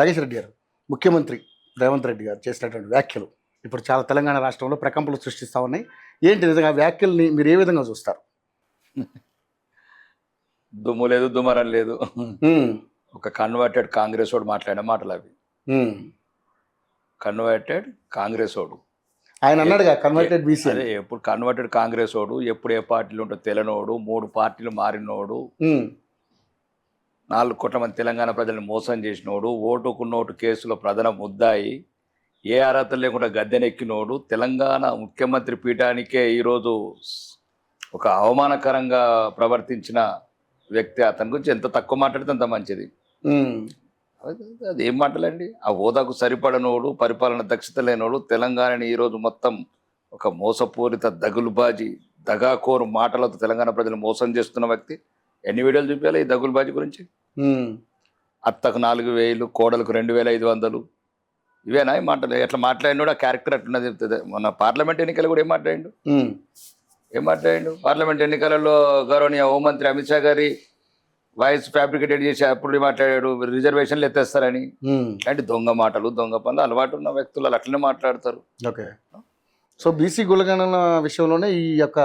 నాగేష్ రెడ్డి గారు, ముఖ్యమంత్రి రేవంత్ రెడ్డి గారు చేసినటువంటి వ్యాఖ్యలు ఇప్పుడు చాలా తెలంగాణ రాష్ట్రంలో ప్రకంపనలు సృష్టిస్తూ ఉన్నాయి. ఏంటి నిజంగా వ్యాఖ్యల్ని మీరు ఏ విధంగా చూస్తారు? దుమ్ము లేదు దుమారం లేదు. ఒక కన్వర్టెడ్ కాంగ్రెస్ వాడు మాట్లాడిన మాటలు అవి. కన్వర్టెడ్ కాంగ్రెస్ వాడు ఆయన అన్నాడుగా కన్వర్టెడ్ బీసీ. అదే ఎప్పుడు కన్వర్టెడ్ కాంగ్రెస్ వాడు, ఎప్పుడు ఏ పార్టీలు ఉంటో తెలియనోడు, 3 పార్టీలు మారినోడు, 4 కోట్ల మంది తెలంగాణ ప్రజలను మోసం చేసినోడు, ఓటుకు నోటు కేసులో ప్రధాన ముద్దాయి, ఏ అర్హత లేకుండా గద్దెనెక్కినోడు, తెలంగాణ ముఖ్యమంత్రి పీఠానికే ఈరోజు ఒక అవమానకరంగా ప్రవర్తించిన వ్యక్తి. అతని గురించి ఎంత తక్కువ మాట్లాడితే అంత మంచిది. అది ఏం మాటలండి? ఆ హోదాకు సరిపడనోడు, పరిపాలన దక్షత లేనోడు, తెలంగాణని ఈరోజు మొత్తం ఒక మోసపూరిత దగులుబాజీ దగాకోరు మాటలతో తెలంగాణ ప్రజలు మోసం చేస్తున్న వ్యక్తి. ఎన్ని వీడియోలు చూపించాలి ఈ దగులుబాజీ గురించి? అత్తకు 4,000, కోడలకు 2,500, ఇవేనా ఈ మాటలు? ఎట్లా మాట్లాడినోడు ఆ క్యారెక్టర్ అట్లున్నది చెప్తుంది. మొన్న పార్లమెంట్ ఎన్నికలు కూడా ఏం మాట్లాడిండు? పార్లమెంట్ ఎన్నికలలో గౌరవనీయ హోంమంత్రి అమిత్ షా గారి వాయిస్ ఫ్యాబ్రికేటెడ్ చేసి అప్పుడు మాట్లాడాడు రిజర్వేషన్లు ఎత్తేస్తారని. అంటే దొంగ మాటలు, దొంగ పనులు అలవాటు ఉన్న వ్యక్తులు అట్లనే మాట్లాడతారు. ఓకే. సో బీసీ కులగణన విషయంలోనే ఈ యొక్క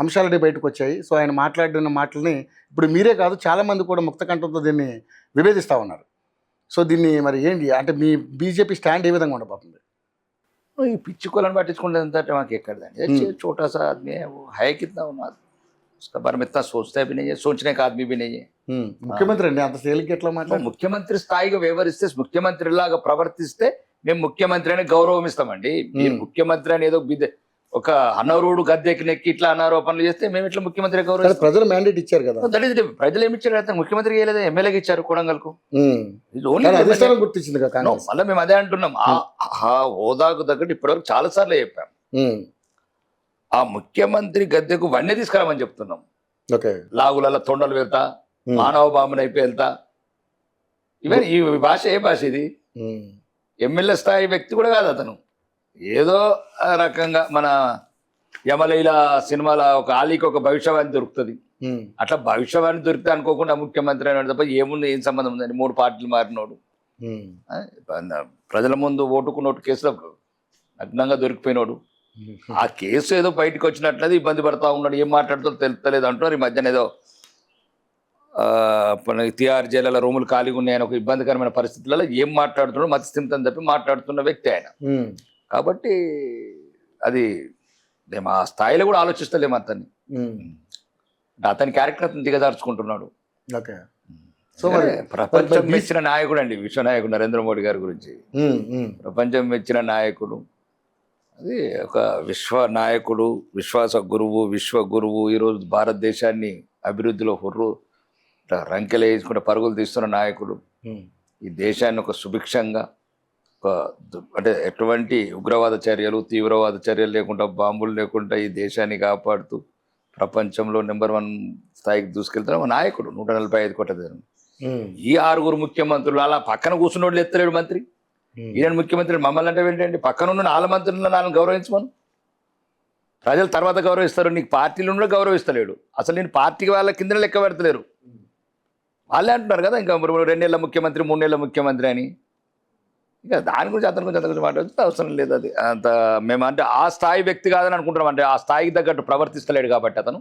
అంశాలన్నీ బయటకు వచ్చాయి. సో ఆయన మాట్లాడిన మాటలని ఇప్పుడు మీరే కాదు చాలామంది కూడా ముక్త కంఠంతో దీన్ని విభేదిస్తూ ఉన్నారు. సో దీన్ని మరి ఏంటి అంటే మీ బీజేపీ స్టాండ్ ఏ విధంగా ఉండబోతుంది? ఈ పిచ్చి కులను పట్టించుకుంటే మాకు ఎక్కడదండి. छोटा सा आदमी है, वो है कितना उन्माद, उसका बारे में इतना सोचता भी नहीं है, सोचने का आदमी भी नहीं है. ముఖ్యమంత్రి అండి అంత తేలిక ఎట్లా మాట్లాడు? ముఖ్యమంత్రి స్థాయిగా వ్యవహరిస్తే, ముఖ్యమంత్రి లాగా ప్రవర్తిస్తే మేము ముఖ్యమంత్రి అని గౌరవం ఇస్తామండి. మీరు ముఖ్యమంత్రి అని ఏదో ఒక అనర్హుడు గద్దెకి ఇట్లా అనారోపణలు చేస్తే మేము ఇట్లా ముఖ్యమంత్రి గౌరవం. ప్రజలు మ్యాండేట్ ఇచ్చారు కదా. ప్రజలు ఏమి ఇచ్చారు? అతను ముఖ్యమంత్రికి చేయలేదు, ఎమ్మెల్యేకి ఇచ్చారు కొడంగల్కు. గుర్తించింది కదా. మళ్ళీ మేము అదే అంటున్నాం, ఆ హోదాకు తగ్గట్టు ఇప్పటివరకు చాలా సార్లు చెప్పాం. ఆ ముఖ్యమంత్రి గద్దెకు వన్నే తీసుకురామని చెప్తున్నాం. లాగుల తొండలు వెళ్తా, మానవ బాంబుని అయిపోయి వెళ్తా. ఇవన్నీ ఈ భాష ఏ భాష ఇది? ఎమ్మెల్యే స్థాయి వ్యక్తి కూడా కాదు అతను. ఏదో రకంగా మన యమలీల సినిమాలో ఒక ఆలీకి ఒక భవిష్యవాణి దొరుకుతుంది, అట్లా భవిష్యవాణి దొరికితే అనుకోకుండా ముఖ్యమంత్రి అని తప్ప ఏముంది, ఏం సంబంధం ఉందండి? 3 పార్టీలు మారినోడు ప్రజల ముందు ఓటుకు నోటు కేసులో నగ్నంగా దొరికిపోయినోడు. ఆ కేసు ఏదో బయటకు వచ్చినట్లయితే ఇబ్బంది పడతా ఉన్నాడు, ఏం మాట్లాడుతుందో తెలుస్తలేదు అంటున్నారు. ఈ మధ్యన ఏదో తిహార్ జైళ్ళ రూములు ఖాళీగా ఉన్నాయని ఒక ఇబ్బందికరమైన పరిస్థితులలో ఏం మాట్లాడుతున్నాడు మతిస్థిమితం తప్పి మాట్లాడుతున్న వ్యక్తి ఆయన. కాబట్టి అది మేము ఆ స్థాయిలో కూడా ఆలోచిస్తలేము అతన్ని. అతని క్యారెక్టర్ అతను దిగదార్చుకుంటున్నాడు. సో ప్రపంచం మెచ్చిన నాయకుడు అండి విశ్వనాయకుడు నరేంద్ర మోడీ గారి గురించి. ప్రపంచం మెచ్చిన నాయకుడు, అది ఒక విశ్వ నాయకుడు, విశ్వాస గురువు, విశ్వ గురువు. ఈరోజు భారతదేశాన్ని అభివృద్ధిలో రంకెలు వేసుకుంటే పరుగులు తీస్తున్న నాయకుడు. ఈ దేశాన్ని ఒక సుభిక్షంగా అంటే ఎటువంటి ఉగ్రవాద చర్యలు, తీవ్రవాద చర్యలు లేకుండా, బాంబులు లేకుండా ఈ దేశాన్ని కాపాడుతూ ప్రపంచంలో నెంబర్ 1 స్థాయికి దూసుకెళ్తున్న నాయకుడు. 145 కోట్ల జనం. ఈ 6 ముఖ్యమంత్రులు అలా పక్కన కూర్చున్నోళ్ళు ఎత్తలేడు మంత్రి. ఈయన ముఖ్యమంత్రి మమ్మల్ని అంటే ఏంటండి? పక్కన ఉన్న 4 మంత్రులను 4 గౌరవించమను. ప్రజలు తర్వాత గౌరవిస్తారు, నీకు పార్టీలు కూడా గౌరవిస్తలేడు. అసలు నేను పార్టీకి వాళ్ళ కింద లెక్క పెడతలేరు. వాళ్ళే అంటున్నారు కదా ఇంకా 2 నెలల ముఖ్యమంత్రి, 3 నెలల ముఖ్యమంత్రి అని. ఇంకా దాని గురించి అతని గురించి మాట్లాడితే అవసరం లేదు. అది అంత మేము అంటే ఆ స్థాయి వ్యక్తి కాదని అనుకుంటున్నాం. అంటే ఆ స్థాయికి తగ్గట్టు ప్రవర్తిస్తలేడు కాబట్టి అతను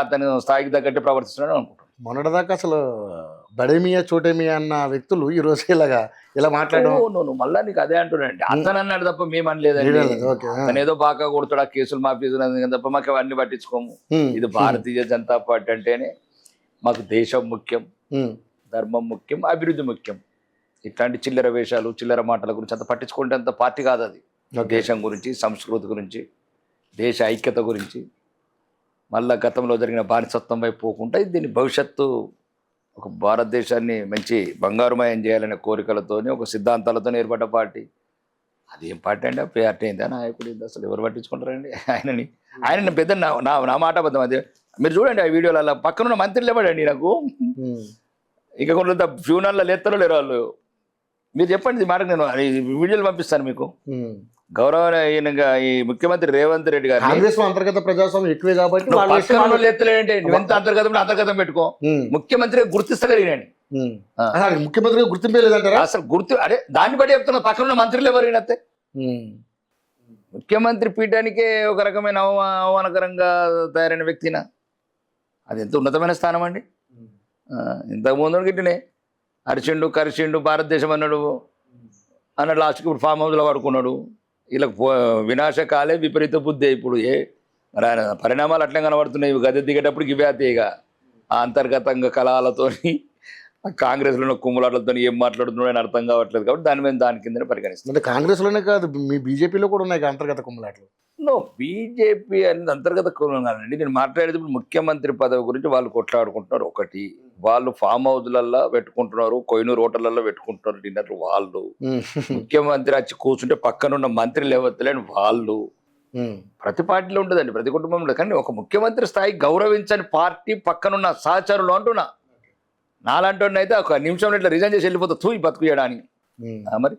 అతని స్థాయికి తగ్గట్టు ప్రవర్తిస్తున్నాడు అనుకుంటున్నాం. మొన్నటిదాకా అసలు బడేమియా చోటేమియా అన్న వ్యక్తులు ఈ రోజు ఇలా మాట్లాడడం మళ్ళా నీకు అదే అంటున్నాండి. అతను అన్నాడు తప్ప మేము అనలేదండి. అతను ఏదో బాగా కొడుతాడు, కేసులు మాఫీ తప్ప మాకు అవన్నీ పట్టించుకోము. ఇది భారతీయ జనతా పార్టీ అంటేనే మాకు దేశం ముఖ్యం, ధర్మం ముఖ్యం, అభివృద్ధి ముఖ్యం. ఇట్లాంటి చిల్లర వేషాలు, చిల్లర మాటల గురించి అంత పట్టించుకుంటే అంత పార్టీ కాదు అది. దేశం గురించి, సంస్కృతి గురించి, దేశ ఐక్యత గురించి, మళ్ళా గతంలో జరిగిన బానిసత్వం వైపు పోకుండా దీని భవిష్యత్తు ఒక భారతదేశాన్ని మంచి బంగారుమయం చేయాలనే కోరికలతోని, ఒక సిద్ధాంతాలతో ఏర్పడ్డ పార్టీ. అదేం పార్టీ అండి? పార్టీ అయిందా? నాయకుడు ఏంది? అసలు ఎవరు పట్టించుకుంటారండి ఆయన పెద్ద నా మాట అబద్ధం. అదే మీరు చూడండి ఆ వీడియోలలో పక్కనున్న మంత్రులు ఇవ్వడండి నాకు. ఇంకా కొంత ఫ్యూనల్లో లేస్తారో లేరు వాళ్ళు. మీరు చెప్పండి మాట, నేను వీడియోలు పంపిస్తాను మీకు. గౌరవనీయంగా ఈ ముఖ్యమంత్రి రేవంత్ రెడ్డి గారు అంతర్గత ప్రజాస్వామ్యం ఎక్కువే కాబట్టి ఎత్తలేంటి? నువ్వెంత అంతర్గతం పెట్టుకో, ముఖ్యమంత్రి గుర్తిస్తలేనండి. అసలు ముఖ్యమంత్రిగా గుర్తింపే లేదంటారా? అసలు గుర్తు అదే దాన్ని బట్టి చెప్తున్నా, పక్కన ఉన్న మంత్రులు ఎవరైనా ముఖ్యమంత్రి పీఠానికే ఒక రకమైన అవమానకరంగా తయారైన వ్యక్తినా? అది ఎంత ఉన్నతమైన స్థానం అండి. ఇంతకుముందు గిట్టినే అరిచిండు కరిచిండు భారతదేశం అన్నాడు లాస్ట్కి ఇప్పుడు ఫామ్ హౌస్లో పడుకున్నాడు. వీళ్ళకి వినాశకాలే విపరీత బుద్ధి. ఇప్పుడు మరి ఆయన పరిణామాలు అట్లే కనబడుతున్నాయి. గద్దె దిగేటప్పటికి ఇవే ఇక ఆ అంతర్గతంగా కళాలతోని కాంగ్రెస్లో కుమ్ములాటలతో ఏం మాట్లాడుతున్నాడు అని అర్థం కావట్లేదు. కాబట్టి దాని మీద దాని కిందనే పరిగణిస్తుంది. అంటే కాంగ్రెస్లోనే కాదు, మీ బీజేపీలో కూడా ఉన్నాయి అంతర్గత కుమ్ములాటలు. బీజేపీ అనేది అంతర్గత కులంగానండి. నేను మాట్లాడేటప్పుడు ముఖ్యమంత్రి పదవి గురించి వాళ్ళు కొట్లాడుకుంటున్నారు. ఒకటి, వాళ్ళు ఫామ్ హౌస్లలో పెట్టుకుంటున్నారు, కొయినూరు హోటళ్లలో పెట్టుకుంటున్నారు డిన్నర్ వాళ్ళు. ముఖ్యమంత్రి వచ్చి కూర్చుంటే పక్కనున్న మంత్రి లేవత్తలేని వాళ్ళు. ప్రతి పార్టీలో ఉండదండి, ప్రతి కుటుంబంలో. కానీ ఒక ముఖ్యమంత్రి స్థాయి గౌరవించని పార్టీ పక్కనున్న సహచరులు అంటున్నా. నాలాంటి అయితే ఒక నిమిషంలో ఇట్లా రిజైన్ చేసి వెళ్ళిపోతా తూ బతుకు చేయడానికి మరి.